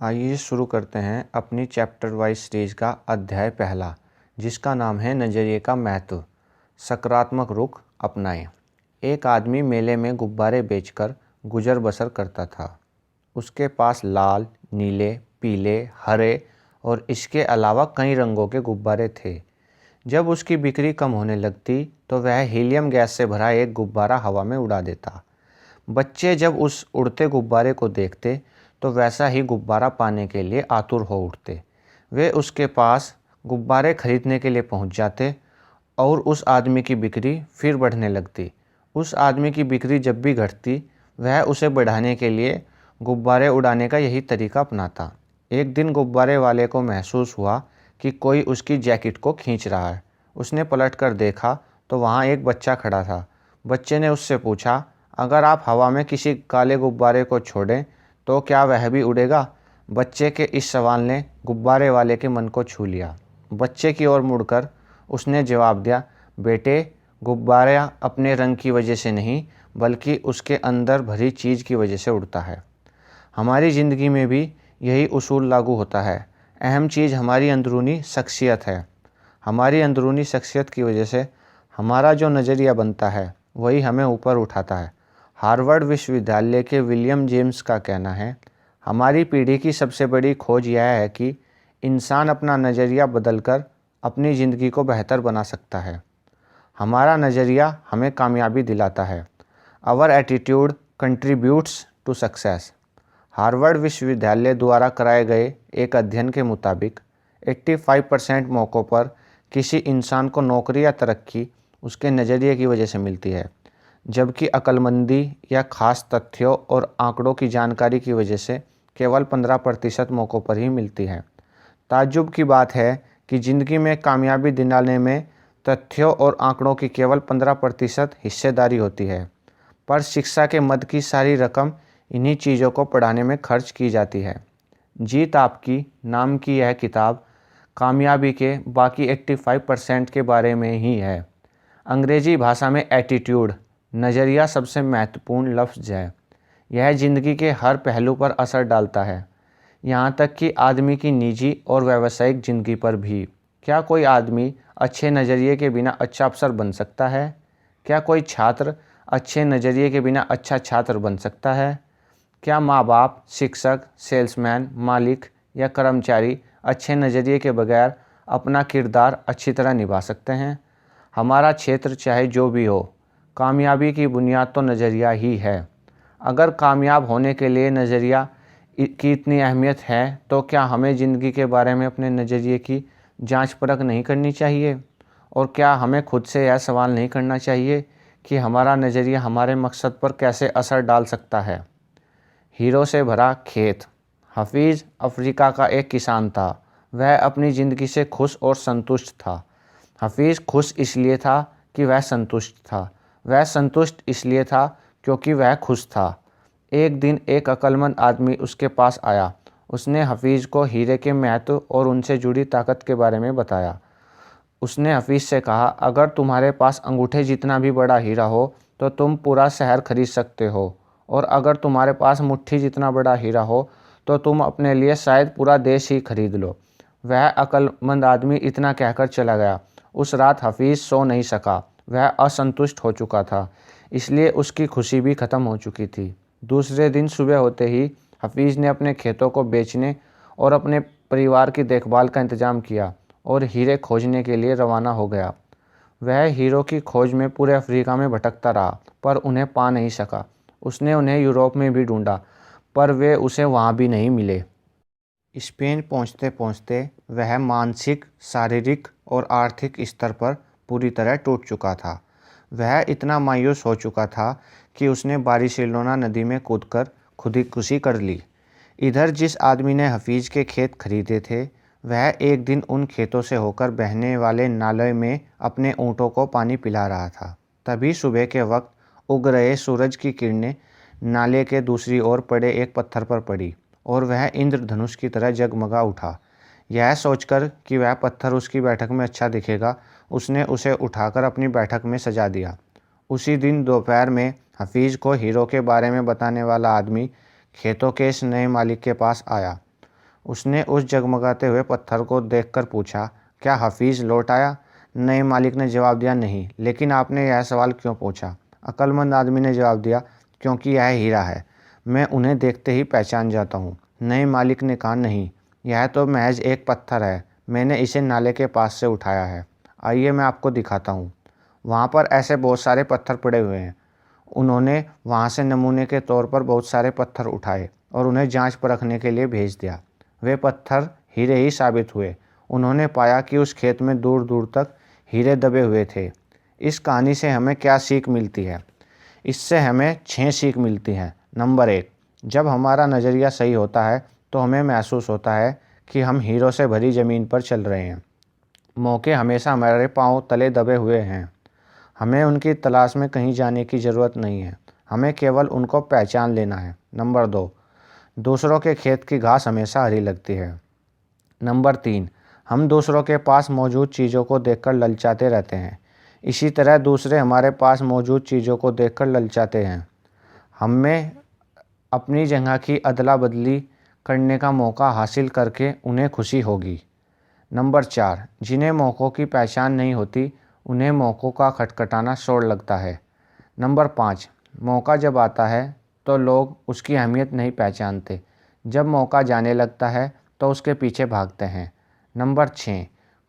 आइए शुरू करते हैं अपनी चैप्टर वाइज सीरीज का अध्याय पहला, जिसका नाम है नज़रिए का महत्व। सकारात्मक रुख अपनाएं। एक आदमी मेले में गुब्बारे बेचकर गुजर बसर करता था। उसके पास लाल, नीले, पीले, हरे और इसके अलावा कई रंगों के गुब्बारे थे। जब उसकी बिक्री कम होने लगती तो वह हीलियम गैस से भरा एक गुब्बारा हवा में उड़ा देता। बच्चे जब उस उड़ते गुब्बारे को देखते तो वैसा ही गुब्बारा पाने के लिए आतुर हो उठते। वे उसके पास गुब्बारे खरीदने के लिए पहुंच जाते और उस आदमी की बिक्री फिर बढ़ने लगती। उस आदमी की बिक्री जब भी घटती वह उसे बढ़ाने के लिए गुब्बारे उड़ाने का यही तरीका अपनाता। एक दिन गुब्बारे वाले को महसूस हुआ कि कोई उसकी जैकेट को खींच रहा है। उसने पलट कर देखा तो वहाँ एक बच्चा खड़ा था। बच्चे ने उससे पूछा, अगर आप हवा में किसी काले गुब्बारे को छोड़ें तो क्या वह भी उड़ेगा? बच्चे के इस सवाल ने गुब्बारे वाले के मन को छू लिया। बच्चे की ओर मुड़कर उसने जवाब दिया, बेटे, गुब्बारा अपने रंग की वजह से नहीं बल्कि उसके अंदर भरी चीज़ की वजह से उड़ता है। हमारी ज़िंदगी में भी यही उसूल लागू होता है। अहम चीज़ हमारी अंदरूनी शख्सियत है। हमारी अंदरूनी शख्सियत की वजह से हमारा जो नज़रिया बनता है वही हमें ऊपर उठाता है। हार्वर्ड विश्वविद्यालय के विलियम जेम्स का कहना है, हमारी पीढ़ी की सबसे बड़ी खोज यह है कि इंसान अपना नज़रिया बदलकर अपनी ज़िंदगी को बेहतर बना सकता है। हमारा नज़रिया हमें कामयाबी दिलाता है। Our attitude contributes to success. Harvard विश्वविद्यालय द्वारा कराए गए एक अध्ययन के मुताबिक 85% मौक़ों पर किसी इंसान को नौकरी या तरक्की उसके नज़रिए की वजह से मिलती है, जबकि अक्लमंदी या ख़ास तथ्यों और आंकड़ों की जानकारी की वजह से केवल 15% मौक़ों पर ही मिलती है। ताज्जुब की बात है कि ज़िंदगी में कामयाबी दिलाने में तथ्यों और आंकड़ों की केवल 15% हिस्सेदारी होती है, पर शिक्षा के मद की सारी रकम इन्हीं चीज़ों को पढ़ाने में खर्च की जाती है। जीत आपकी नाम की यह किताब कामयाबी के बाकी 85% के बारे में ही है। अंग्रेज़ी भाषा में एटीट्यूड नज़रिया सबसे महत्वपूर्ण लफ्ज़ है। यह ज़िंदगी के हर पहलू पर असर डालता है, यहाँ तक कि आदमी की निजी और व्यावसायिक ज़िंदगी पर भी। क्या कोई आदमी अच्छे नज़रिए के बिना अच्छा अफसर बन सकता है? क्या कोई छात्र अच्छे नज़रिए के बिना अच्छा छात्र बन सकता है? क्या माँ बाप, शिक्षक, सेल्समैन, मालिक या कर्मचारी अच्छे नज़रिए के बगैर अपना किरदार अच्छी तरह निभा सकते हैं? हमारा क्षेत्र चाहे जो भी हो, कामयाबी की बुनियाद तो नज़रिया ही है। अगर कामयाब होने के लिए नज़रिया की इतनी अहमियत है तो क्या हमें ज़िंदगी के बारे में अपने नज़रिए की जांच परख नहीं करनी चाहिए? और क्या हमें खुद से यह सवाल नहीं करना चाहिए कि हमारा नज़रिया हमारे मकसद पर कैसे असर डाल सकता है? हीरो से भरा खेत। हफीज़ अफ्रीका का एक किसान था। वह अपनी ज़िंदगी से खुश और संतुष्ट था। हफीज़ खुश इसलिए था कि वह संतुष्ट था। वह संतुष्ट इसलिए था क्योंकि वह खुश था। एक दिन एक अक्लमंद आदमी उसके पास आया। उसने हफीज़ को हीरे के महत्व और उनसे जुड़ी ताकत के बारे में बताया। उसने हफीज़ से कहा, अगर तुम्हारे पास अंगूठे जितना भी बड़ा हीरा हो तो तुम पूरा शहर खरीद सकते हो, और अगर तुम्हारे पास मुट्ठी जितना बड़ा हीरा हो तो तुम अपने लिए शायद पूरा देश ही खरीद लो। वह अक्लमंद आदमी इतना कहकर चला गया। उस रात हफीज़ सो नहीं सका। वह असंतुष्ट हो चुका था, इसलिए उसकी खुशी भी ख़त्म हो चुकी थी। दूसरे दिन सुबह होते ही हफीज़ ने अपने खेतों को बेचने और अपने परिवार की देखभाल का इंतज़ाम किया और हीरे खोजने के लिए रवाना हो गया। वह हीरो की खोज में पूरे अफ्रीका में भटकता रहा पर उन्हें पा नहीं सका। उसने उन्हें यूरोप में भी ढूंढा पर वे उसे वहाँ भी नहीं मिले। स्पेन पहुँचते पहुँचते वह मानसिक, शारीरिक और आर्थिक स्तर पर पूरी तरह टूट चुका था। वह इतना मायूस हो चुका था कि उसने बार्सिलोना नदी में कूदकर खुदकुशी कर ली। इधर जिस आदमी ने हफीज़ के खेत खरीदे थे वह एक दिन उन खेतों से होकर बहने वाले नाले में अपने ऊँटों को पानी पिला रहा था। तभी सुबह के वक्त उग रहे सूरज की किरणें नाले के दूसरी ओर पड़े एक पत्थर पर पड़ी और वह इंद्रधनुष की तरह जगमगा उठा। यह सोचकर कि वह पत्थर उसकी बैठक में अच्छा दिखेगा, उसने उसे उठाकर अपनी बैठक में सजा दिया। उसी दिन दोपहर में हफीज़ को हीरो के बारे में बताने वाला आदमी खेतों के इस नए मालिक के पास आया। उसने उस जगमगाते हुए पत्थर को देखकर पूछा, क्या हफीज़ लौट आया? नए मालिक ने जवाब दिया, नहीं। लेकिन आपने यह सवाल क्यों पूछा? अक्लमंद आदमी ने जवाब दिया, क्योंकि यह हीरा है, मैं उन्हें देखते ही पहचान जाता हूँ। नए मालिक ने कहा, नहीं, यह तो महज एक पत्थर है, मैंने इसे नाले के पास से उठाया है। आइए मैं आपको दिखाता हूँ। वहाँ पर ऐसे बहुत सारे पत्थर पड़े हुए हैं। उन्होंने वहाँ से नमूने के तौर पर बहुत सारे पत्थर उठाए और उन्हें जांच परखने के लिए भेज दिया। वे पत्थर हीरे ही साबित हुए। उन्होंने पाया कि उस खेत में दूर दूर तक हीरे दबे हुए थे। इस कहानी से हमें क्या सीख मिलती है? इससे हमें 6 सीख मिलती हैं। नंबर 1, जब हमारा नज़रिया सही होता है तो हमें महसूस होता है कि हम हीरों से भरी ज़मीन पर चल रहे हैं। मौके हमेशा हमारे पांव तले दबे हुए हैं। हमें उनकी तलाश में कहीं जाने की ज़रूरत नहीं है, हमें केवल उनको पहचान लेना है। नंबर 2, दूसरों के खेत की घास हमेशा हरी लगती है। नंबर 3, हम दूसरों के पास मौजूद चीज़ों को देखकर ललचाते रहते हैं, इसी तरह दूसरे हमारे पास मौजूद चीज़ों को देखकर ललचाते हैं। हमें अपनी जगह की अदला बदली करने का मौका हासिल करके उन्हें खुशी होगी। नंबर 4, जिन्हें मौक़ों की पहचान नहीं होती उन्हें मौक़ों का खटखटाना शोर लगता है। नंबर 5, मौका जब आता है तो लोग उसकी अहमियत नहीं पहचानते, जब मौका जाने लगता है तो उसके पीछे भागते हैं। नंबर 6,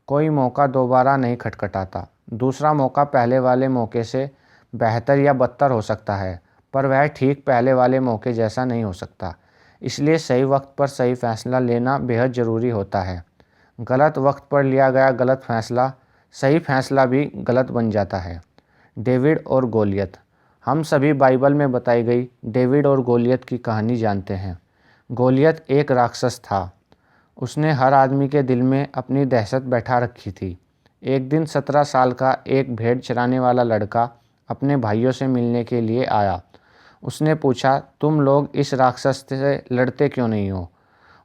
कोई मौका दोबारा नहीं खटखटाता। दूसरा मौका पहले वाले मौके से बेहतर या बदतर हो सकता है, पर वह ठीक पहले वाले मौके जैसा नहीं हो सकता। इसलिए सही वक्त पर सही फैसला लेना बेहद ज़रूरी होता है। गलत वक्त पर लिया गया गलत फैसला सही फैसला भी गलत बन जाता है। डेविड और गोलियत। हम सभी बाइबल में बताई गई डेविड और गोलियत की कहानी जानते हैं। गोलियत एक राक्षस था। उसने हर आदमी के दिल में अपनी दहशत बैठा रखी थी। एक दिन 17 साल का एक भेड़ चराने वाला लड़का अपने भाइयों से मिलने के लिए आया। उसने पूछा, तुम लोग इस राक्षस से लड़ते क्यों नहीं हो?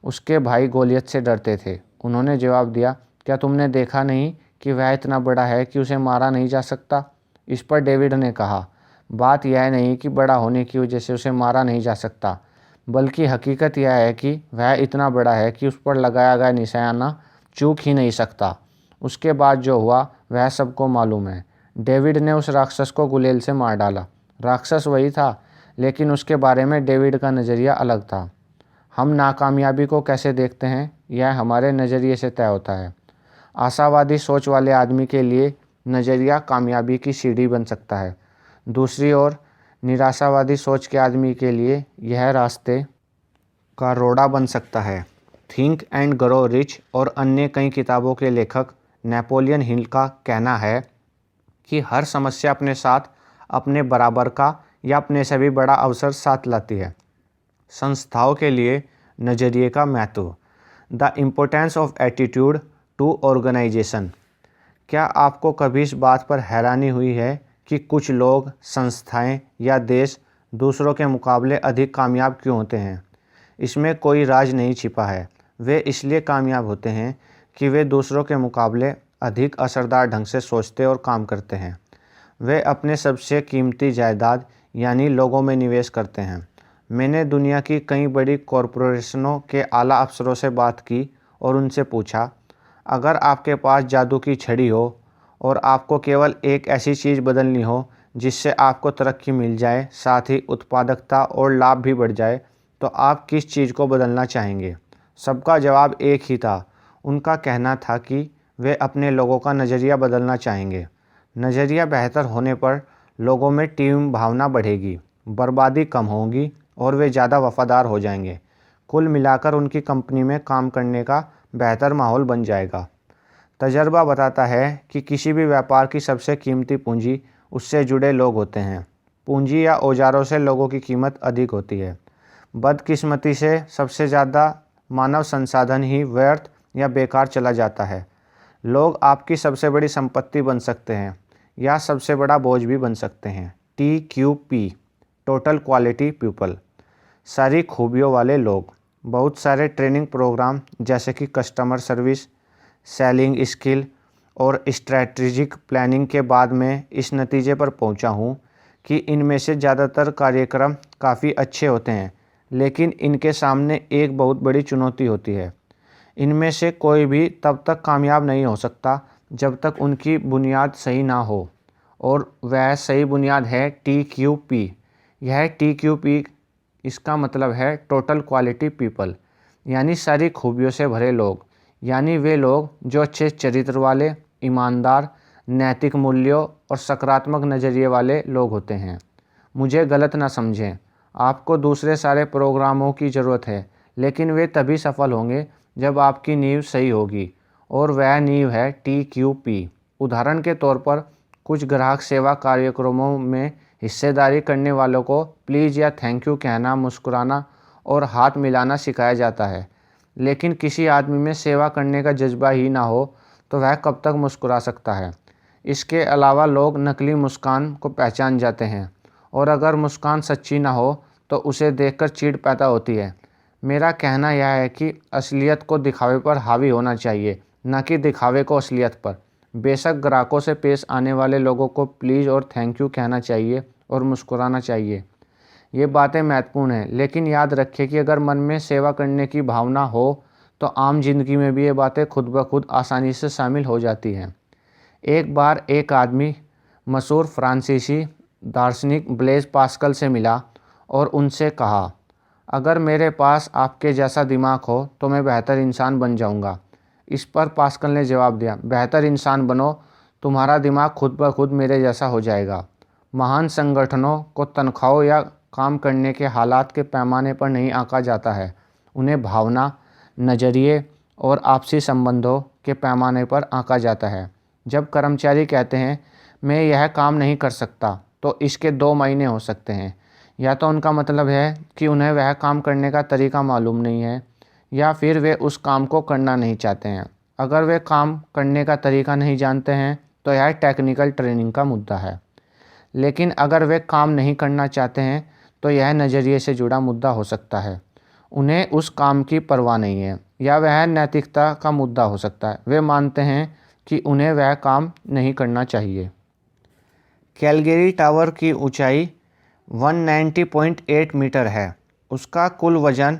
उसके भाई गोलियत से डरते थे। उन्होंने जवाब दिया, क्या तुमने देखा नहीं कि वह इतना बड़ा है कि उसे मारा नहीं जा सकता? इस पर डेविड ने कहा, बात यह नहीं कि बड़ा होने की वजह से उसे मारा नहीं जा सकता, बल्कि हकीकत यह है कि वह इतना बड़ा है कि उस पर लगाया गया निशाना चूक ही नहीं सकता। उसके बाद जो हुआ वह सबको मालूम है। डेविड ने उस राक्षस को गुलेल से मार डाला। राक्षस वही था, लेकिन उसके बारे में डेविड का नज़रिया अलग था। हम नाकामयाबी को कैसे देखते हैं, यह हमारे नज़रिए से तय होता है। आशावादी सोच वाले आदमी के लिए नज़रिया कामयाबी की सीढ़ी बन सकता है। दूसरी ओर निराशावादी सोच के आदमी के लिए यह रास्ते का रोड़ा बन सकता है। थिंक एंड ग्रो रिच और अन्य कई किताबों के लेखक नेपोलियन हिल का कहना है कि हर समस्या अपने साथ अपने बराबर का या अपने से भी बड़ा अवसर साथ लाती है। संस्थाओं के लिए नज़रिए का महत्व। The importance of attitude to organisation. क्या आपको कभी इस बात पर हैरानी हुई है कि कुछ लोग, संस्थाएं या देश दूसरों के मुकाबले अधिक कामयाब क्यों होते हैं? इसमें कोई राज नहीं छिपा है। वे इसलिए कामयाब होते हैं कि वे दूसरों के मुकाबले अधिक असरदार ढंग से सोचते और काम करते हैं। वे अपने सबसे कीमती जायदाद यानी लोगों में निवेश करते हैं। मैंने दुनिया की कई बड़ी कॉरपोरेशनों के आला अफसरों से बात की और उनसे पूछा, अगर आपके पास जादू की छड़ी हो और आपको केवल एक ऐसी चीज़ बदलनी हो जिससे आपको तरक्की मिल जाए, साथ ही उत्पादकता और लाभ भी बढ़ जाए, तो आप किस चीज़ को बदलना चाहेंगे? सबका जवाब एक ही था। उनका कहना था कि वे अपने लोगों का नज़रिया बदलना चाहेंगे। नज़रिया बेहतर होने पर लोगों में टीम भावना बढ़ेगी, बर्बादी कम होगी और वे ज़्यादा वफादार हो जाएंगे। कुल मिलाकर उनकी कंपनी में काम करने का बेहतर माहौल बन जाएगा। तजर्बा बताता है कि किसी भी व्यापार की सबसे कीमती पूंजी उससे जुड़े लोग होते हैं। पूंजी या औजारों से लोगों की कीमत अधिक होती है। बदकिस्मती से सबसे ज़्यादा मानव संसाधन ही व्यर्थ या बेकार चला जाता है। लोग आपकी सबसे बड़ी संपत्ति बन सकते हैं या सबसे बड़ा बोझ भी बन सकते हैं। TQP total quality people. सारी खूबियों वाले लोग। बहुत सारे ट्रेनिंग प्रोग्राम जैसे कि कस्टमर सर्विस, सेलिंग स्किल और स्ट्रैटेजिक प्लानिंग के बाद मैं इस नतीजे पर पहुंचा हूं कि इनमें से ज़्यादातर कार्यक्रम काफ़ी अच्छे होते हैं, लेकिन इनके सामने एक बहुत बड़ी चुनौती होती है। इनमें से कोई भी तब तक कामयाब नहीं हो सकता जब तक उनकी बुनियाद सही ना हो, और वह सही बुनियाद है TQP। यह TQP इसका मतलब है टोटल क्वालिटी पीपल, यानी सारी खूबियों से भरे लोग, यानी वे लोग जो अच्छे चरित्र वाले, ईमानदार, नैतिक मूल्यों और सकारात्मक नज़रिए वाले लोग होते हैं। मुझे गलत ना समझें, आपको दूसरे सारे प्रोग्रामों की ज़रूरत है, लेकिन वे तभी सफल होंगे जब आपकी नींव सही होगी, और वह नींव है TQP। उदाहरण के तौर पर कुछ ग्राहक सेवा कार्यक्रमों में हिस्सेदारी करने वालों को प्लीज़ या थैंक यू कहना, मुस्कुराना और हाथ मिलाना सिखाया जाता है, लेकिन किसी आदमी में सेवा करने का जज्बा ही ना हो तो वह कब तक मुस्कुरा सकता है। इसके अलावा लोग नकली मुस्कान को पहचान जाते हैं, और अगर मुस्कान सच्ची ना हो तो उसे देखकर चिढ़ पैदा होती है। मेरा कहना यह है कि असलियत को दिखावे पर हावी होना चाहिए, न कि दिखावे को असलियत पर। बेशक ग्राहकों से पेश आने वाले लोगों को प्लीज़ और थैंक यू कहना चाहिए और मुस्कुराना चाहिए, ये बातें महत्वपूर्ण हैं, लेकिन याद रखें कि अगर मन में सेवा करने की भावना हो तो आम जिंदगी में भी ये बातें खुद ब खुद आसानी से शामिल हो जाती हैं। एक बार एक आदमी मशहूर फ्रांसीसी दार्शनिक ब्लेज पास्कल से मिला और उनसे कहा, अगर मेरे पास आपके जैसा दिमाग हो तो मैं बेहतर इंसान बन जाऊंगा। इस पर पास्कल ने जवाब दिया, बेहतर इंसान बनो, तुम्हारा दिमाग खुद ब खुद मेरे जैसा हो जाएगा। महान संगठनों को तनख्वाहों या काम करने के हालात के पैमाने पर नहीं आंका जाता है, उन्हें भावना, नज़रिए और आपसी संबंधों के पैमाने पर आंका जाता है। जब कर्मचारी कहते हैं मैं यह काम नहीं कर सकता, तो इसके दो मायने हो सकते हैं। या तो उनका मतलब है कि उन्हें वह काम करने का तरीका मालूम नहीं है, या फिर वे उस काम को करना नहीं चाहते हैं। अगर वे काम करने का तरीका नहीं जानते हैं तो यह टेक्निकल ट्रेनिंग का मुद्दा है, लेकिन अगर वे काम नहीं करना चाहते हैं तो यह नज़रिए से जुड़ा मुद्दा हो सकता है। उन्हें उस काम की परवाह नहीं है, या वह नैतिकता का मुद्दा हो सकता है। वे मानते हैं कि उन्हें वह काम नहीं करना चाहिए। कैलगरी टावर की ऊंचाई 190.8 मीटर है। उसका कुल वजन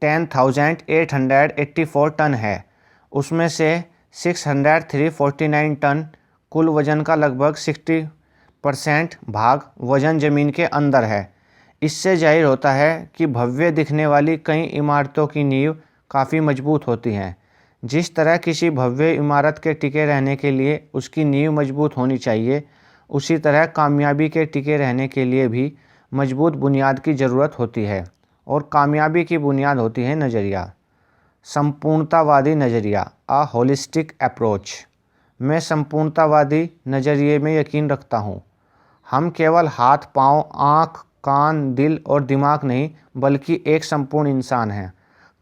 10,884 टन है। उसमें से 60349 टन कुल वजन का लगभग 60% भाग वजन ज़मीन के अंदर है। इससे जाहिर होता है कि भव्य दिखने वाली कई इमारतों की नींव काफ़ी मजबूत होती हैं। जिस तरह किसी भव्य इमारत के टिके रहने के लिए उसकी नींव मजबूत होनी चाहिए, उसी तरह कामयाबी के टिके रहने के लिए भी मजबूत बुनियाद की ज़रूरत होती है, और कामयाबी की बुनियाद होती है नज़रिया। संपूर्णतावादी नज़रिया, अ होलिस्टिक अप्रोच। मैं संपूर्णतावादी नज़रिए में यकीन रखता हूँ। हम केवल हाथ, पाँव, आँख, कान, दिल और दिमाग नहीं, बल्कि एक संपूर्ण इंसान हैं।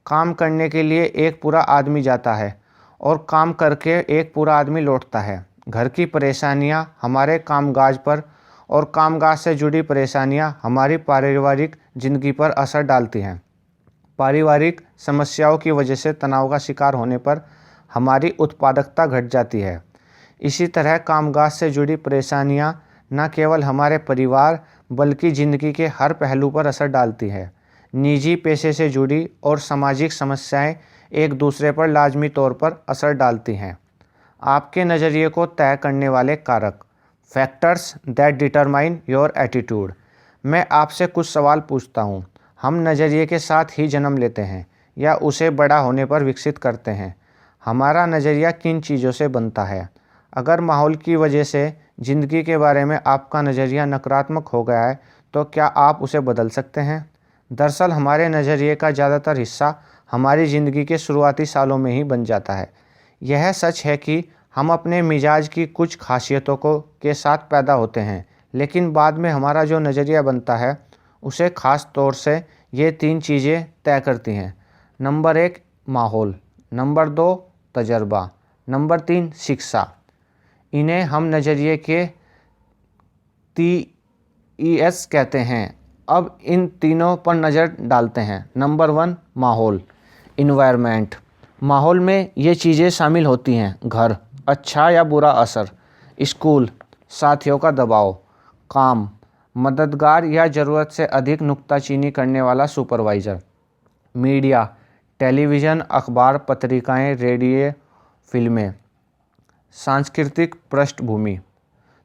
काम करने के लिए एक पूरा आदमी जाता है और काम करके एक पूरा आदमी लौटता है। घर की परेशानियां हमारे कामकाज पर और कामकाज से जुड़ी परेशानियां हमारी पारिवारिक ज़िंदगी पर असर डालती हैं। पारिवारिक समस्याओं की वजह से तनाव का शिकार होने पर हमारी उत्पादकता घट जाती है। इसी तरह कामकाज से जुड़ी परेशानियां न केवल हमारे परिवार बल्कि ज़िंदगी के हर पहलू पर असर डालती है। निजी, पेशे से जुड़ी और सामाजिक समस्याएं एक दूसरे पर लाजमी तौर पर असर डालती हैं। आपके नज़रिए को तय करने वाले कारक, factors that determine your attitude. मैं आपसे कुछ सवाल पूछता हूँ। हम नज़रिए के साथ ही जन्म लेते हैं या उसे बड़ा होने पर विकसित करते हैं? हमारा नज़रिया किन चीज़ों से बनता है? अगर माहौल की वजह से ज़िंदगी के बारे में आपका नज़रिया नकारात्मक हो गया है तो क्या आप उसे बदल सकते हैं? दरअसल हमारे नज़रिए का ज़्यादातर हिस्सा हमारी ज़िंदगी के शुरुआती सालों में ही बन जाता है। यह सच है कि हम अपने मिजाज की कुछ खासियतों के साथ पैदा होते हैं, लेकिन बाद में हमारा जो नज़रिया बनता है उसे ख़ास तौर से ये 3 चीज़ें तय करती हैं। नंबर 1 माहौल, नंबर 2 तजर्बा, नंबर 3 शिक्षा। इन्हें हम नज़रिए के TES कहते हैं। अब इन तीनों पर नज़र डालते हैं। नंबर 1 माहौल, इन्वायरमेंट। माहौल में ये चीज़ें शामिल होती हैं: घर, अच्छा या बुरा असर; स्कूल, साथियों का दबाव; काम, मददगार या ज़रूरत से अधिक नुक्ताचीनी करने वाला सुपरवाइज़र; मीडिया, टेलीविज़न, अखबार, पत्रिकाएं, रेडियो, फिल्में। सांस्कृतिक पृष्ठभूमि,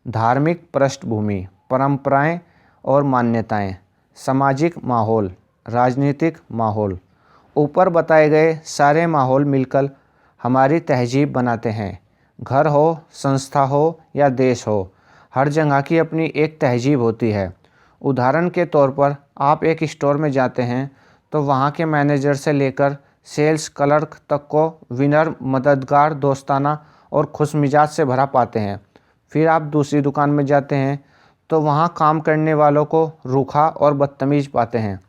धार्मिक पृष्ठभूमि, परंपराएं और मान्यताएं, सामाजिक माहौल, राजनीतिक माहौल। ऊपर बताए गए सारे माहौल मिलकर हमारी तहजीब बनाते हैं। घर हो, संस्था हो या देश हो, हर जगह की अपनी एक तहजीब होती है। उदाहरण के तौर पर आप एक स्टोर में जाते हैं तो वहाँ के मैनेजर से लेकर सेल्स क्लर्क तक को विनम्र, मददगार, दोस्ताना और खुशमिजाज से भरा पाते हैं। फिर आप दूसरी दुकान में जाते हैं तो वहाँ काम करने वालों को रूखा और बदतमीज पाते हैं।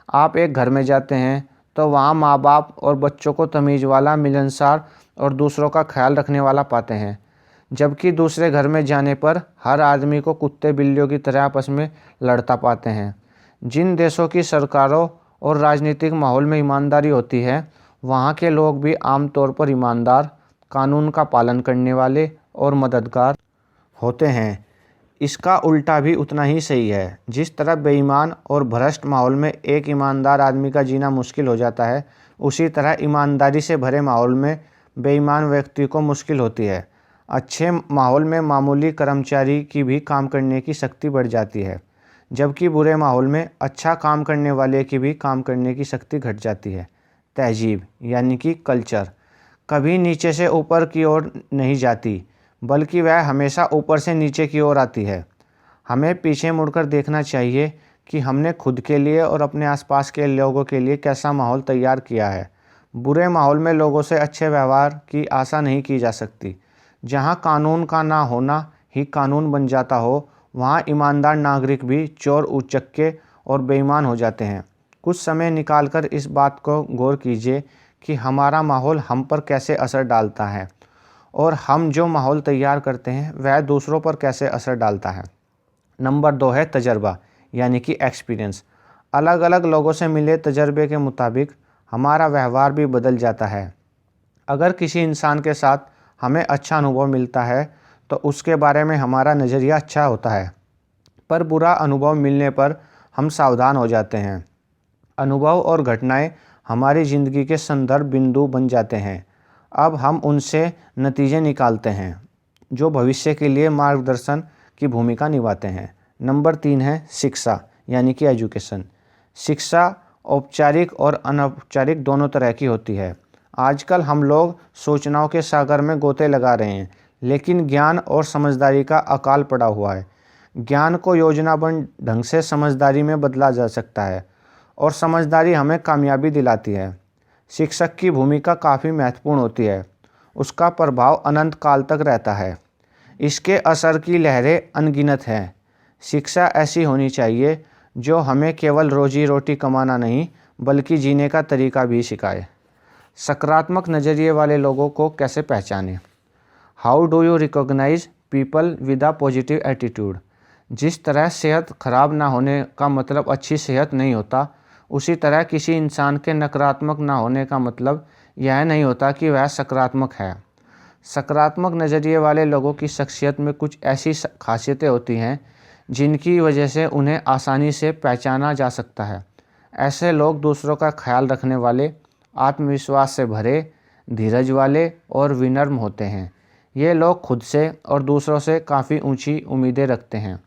आप एक घर में जाते हैं तो वहाँ माँ बाप और बच्चों को तमीज़ वाला, मिलनसार और दूसरों का ख्याल रखने वाला पाते हैं। जबकि दूसरे घर में जाने पर हर आदमी को कुत्ते बिल्लियों की तरह आपस में लड़ता पाते हैं। जिन देशों की सरकारों और राजनीतिक माहौल में ईमानदारी होती है, वहाँ के लोग भी आमतौर पर ईमानदार, कानून का पालन करने वाले और मददगार होते हैं। इसका उल्टा भी उतना ही सही है। जिस तरह बेईमान और भ्रष्ट माहौल में एक ईमानदार आदमी का जीना मुश्किल हो जाता है, उसी तरह ईमानदारी से भरे माहौल में बेईमान व्यक्ति को मुश्किल होती है। अच्छे माहौल में मामूली कर्मचारी की भी काम करने की शक्ति बढ़ जाती है, जबकि बुरे माहौल में अच्छा काम करने वाले की भी काम करने की शक्ति घट जाती है। तहजीब यानी कि कल्चर कभी नीचे से ऊपर की ओर नहीं जाती, बल्कि वह हमेशा ऊपर से नीचे की ओर आती है। हमें पीछे मुड़कर देखना चाहिए कि हमने खुद के लिए और अपने आसपास के लोगों के लिए कैसा माहौल तैयार किया है। बुरे माहौल में लोगों से अच्छे व्यवहार की आशा नहीं की जा सकती। जहाँ कानून का ना होना ही कानून बन जाता हो, वहाँ ईमानदार नागरिक भी चोर, उचक्के और बेईमान हो जाते हैं। कुछ समय निकालकर इस बात को गौर कीजिए कि हमारा माहौल हम पर कैसे असर डालता है और हम जो माहौल तैयार करते हैं वह दूसरों पर कैसे असर डालता है। नंबर 2 है तजर्बा यानी कि एक्सपीरियंस। अलग अलग लोगों से मिले तजर्बे के मुताबिक हमारा व्यवहार भी बदल जाता है। अगर किसी इंसान के साथ हमें अच्छा अनुभव मिलता है तो उसके बारे में हमारा नज़रिया अच्छा होता है, पर बुरा अनुभव मिलने पर हम सावधान हो जाते हैं। अनुभव और घटनाएं हमारी ज़िंदगी के संदर्भ बिंदु बन जाते हैं। अब हम उनसे नतीजे निकालते हैं जो भविष्य के लिए मार्गदर्शन की भूमिका निभाते हैं। नंबर 3 है शिक्षा यानी कि एजुकेशन। शिक्षा औपचारिक और अनौपचारिक दोनों तरह की होती है। आजकल हम लोग सूचनाओं के सागर में गोते लगा रहे हैं, लेकिन ज्ञान और समझदारी का अकाल पड़ा हुआ है। ज्ञान को योजनाबद्ध ढंग से समझदारी में बदला जा सकता है और समझदारी हमें कामयाबी दिलाती है। शिक्षक की भूमिका काफ़ी महत्वपूर्ण होती है। उसका प्रभाव अनंत काल तक रहता है। इसके असर की लहरें अनगिनत हैं। शिक्षा ऐसी होनी चाहिए जो हमें केवल रोजी रोटी कमाना नहीं, बल्कि जीने का तरीका भी सिखाए। सकारात्मक नज़रिए वाले लोगों को कैसे पहचानें? How do you recognise people with a positive attitude? जिस तरह सेहत खराब ना होने का मतलब अच्छी सेहत नहीं होता, उसी तरह किसी इंसान के नकारात्मक ना होने का मतलब यह नहीं होता कि वह सकारात्मक है। सकारात्मक नज़रिए वाले लोगों की शख्सियत में कुछ ऐसी खासियतें होती हैं जिनकी वजह से उन्हें आसानी से पहचाना जा सकता है। ऐसे लोग दूसरों का ख्याल रखने वाले, आत्मविश्वास से भरे, धीरज वाले और विनम्र होते हैं। ये लोग खुद से और दूसरों से काफ़ी ऊंची उम्मीदें रखते हैं।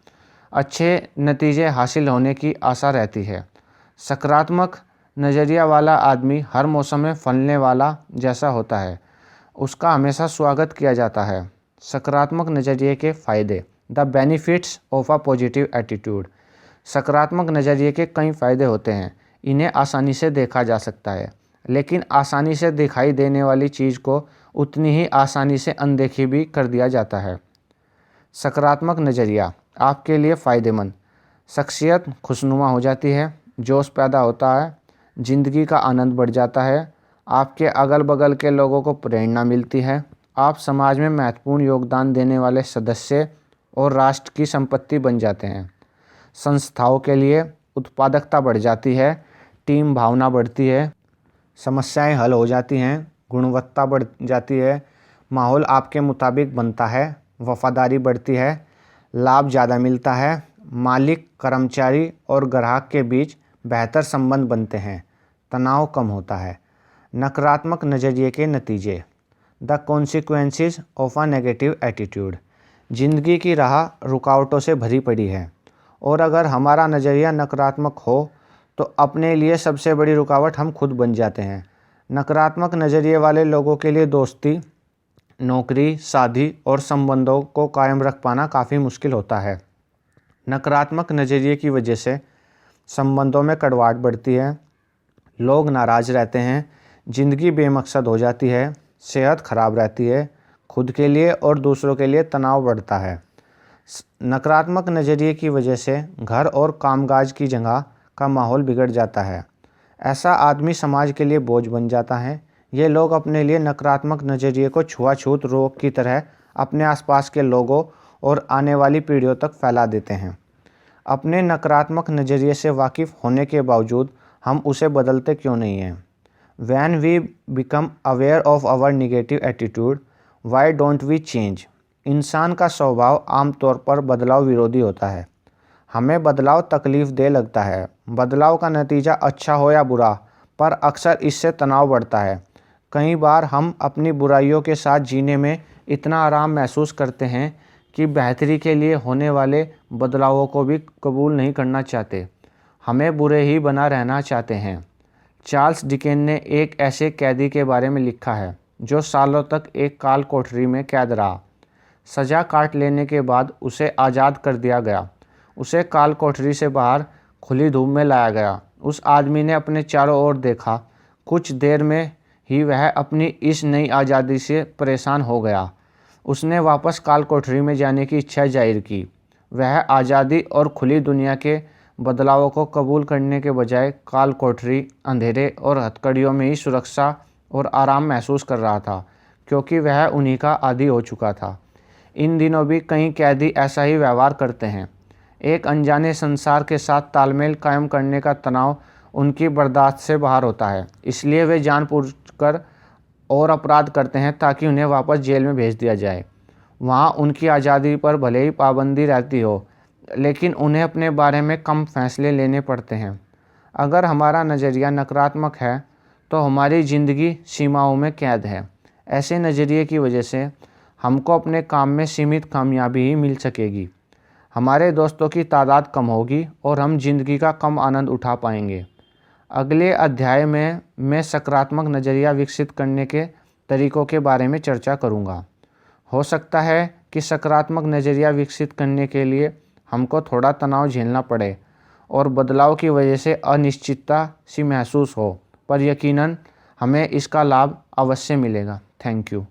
अच्छे नतीजे हासिल होने की आशा रहती है। सकारात्मक नज़रिया वाला आदमी हर मौसम में फलने वाला जैसा होता है। उसका हमेशा स्वागत किया जाता है। सकारात्मक नज़रिए के फ़ायदे, the benefits of a positive attitude. सकारात्मक नज़रिए के कई फ़ायदे होते हैं। इन्हें आसानी से देखा जा सकता है, लेकिन आसानी से दिखाई देने वाली चीज़ को उतनी ही आसानी से अनदेखी भी कर दिया जाता है। सकारात्मक नज़रिया आपके लिए फ़ायदेमंद। शख्सियत खुशनुमा हो जाती है, जोश पैदा होता है, ज़िंदगी का आनंद बढ़ जाता है, आपके अगल बगल के लोगों को प्रेरणा मिलती है, आप समाज में महत्वपूर्ण योगदान देने वाले सदस्य और राष्ट्र की संपत्ति बन जाते हैं। संस्थाओं के लिए उत्पादकता बढ़ जाती है, टीम भावना बढ़ती है, समस्याएं हल हो जाती हैं, गुणवत्ता बढ़ जाती है, माहौल आपके मुताबिक बनता है, वफादारी बढ़ती है, लाभ ज़्यादा मिलता है, मालिक, कर्मचारी और ग्राहक के बीच बेहतर संबंध बनते हैं, तनाव कम होता है। नकारात्मक नज़रिए के नतीजे। The consequences of a negative attitude. ज़िंदगी की राह रुकावटों से भरी पड़ी है और अगर हमारा नज़रिया नकारात्मक हो तो अपने लिए सबसे बड़ी रुकावट हम खुद बन जाते हैं। नकारात्मक नज़रिए वाले लोगों के लिए दोस्ती, नौकरी, शादी और संबंधों को कायम रख पाना काफ़ी मुश्किल होता है। नकारात्मक नज़रिए की वजह से संबंधों में कड़वाहट बढ़ती है, लोग नाराज़ रहते हैं, ज़िंदगी बेमकसद हो जाती है, सेहत खराब रहती है, खुद के लिए और दूसरों के लिए तनाव बढ़ता है। नकारात्मक नज़रिए की वजह से घर और कामकाज की जगह का माहौल बिगड़ जाता है। ऐसा आदमी समाज के लिए बोझ बन जाता है। ये लोग अपने लिए नकारात्मक नज़रिए को छुआछूत रोग की तरह अपने आसपास के लोगों और आने वाली पीढ़ियों तक फैला देते हैं। अपने नकारात्मक नज़रिए से वाकिफ़ होने के बावजूद हम उसे बदलते क्यों नहीं हैं? When we become aware of our negative attitude, why don't we change? इंसान का स्वभाव आमतौर पर बदलाव विरोधी होता है। हमें बदलाव तकलीफ दे लगता है। बदलाव का नतीजा अच्छा हो या बुरा, पर अक्सर इससे तनाव बढ़ता है। कई बार हम अपनी बुराइयों के साथ जीने में इतना आराम महसूस करते हैं कि बेहतरी के लिए होने वाले बदलावों को भी कबूल नहीं करना चाहते। हमें बुरे ही बना रहना चाहते हैं। चार्ल्स डिकेन ने एक ऐसे कैदी के बारे में लिखा है जो सालों तक एक काल कोठरी में कैद रहा। सज़ा काट लेने के बाद उसे आज़ाद कर दिया गया। उसे काल कोठरी से बाहर खुली धूप में लाया गया। उस आदमी ने अपने चारों ओर देखा। कुछ देर में ही वह अपनी इस नई आज़ादी से परेशान हो गया। उसने वापस काल कोठरी में जाने की इच्छा जाहिर की। वह आज़ादी और खुली दुनिया के बदलावों को कबूल करने के बजाय काल कोठरी, अंधेरे और हथकड़ियों में ही सुरक्षा और आराम महसूस कर रहा था, क्योंकि वह उन्हीं का आदी हो चुका था। इन दिनों भी कई कैदी ऐसा ही व्यवहार करते हैं। एक अनजाने संसार के साथ तालमेल कायम करने का तनाव उनकी बर्दाश्त से बाहर होता है, इसलिए वे जानबूझकर और अपराध करते हैं ताकि उन्हें वापस जेल में भेज दिया जाए। वहाँ उनकी आज़ादी पर भले ही पाबंदी रहती हो, लेकिन उन्हें अपने बारे में कम फैसले लेने पड़ते हैं। अगर हमारा नज़रिया नकारात्मक है तो हमारी ज़िंदगी सीमाओं में कैद है। ऐसे नज़रिए की वजह से हमको अपने काम में सीमित कामयाबी ही मिल सकेगी, हमारे दोस्तों की तादाद कम होगी और हम ज़िंदगी का कम आनंद उठा पाएंगे। अगले अध्याय में मैं सकारात्मक नज़रिया विकसित करने के तरीकों के बारे में चर्चा करूँगा। हो सकता है कि सकारात्मक नज़रिया विकसित करने के लिए हमको थोड़ा तनाव झेलना पड़े और बदलाव की वजह से अनिश्चितता सी महसूस हो, पर यकीनन हमें इसका लाभ अवश्य मिलेगा। Thank you.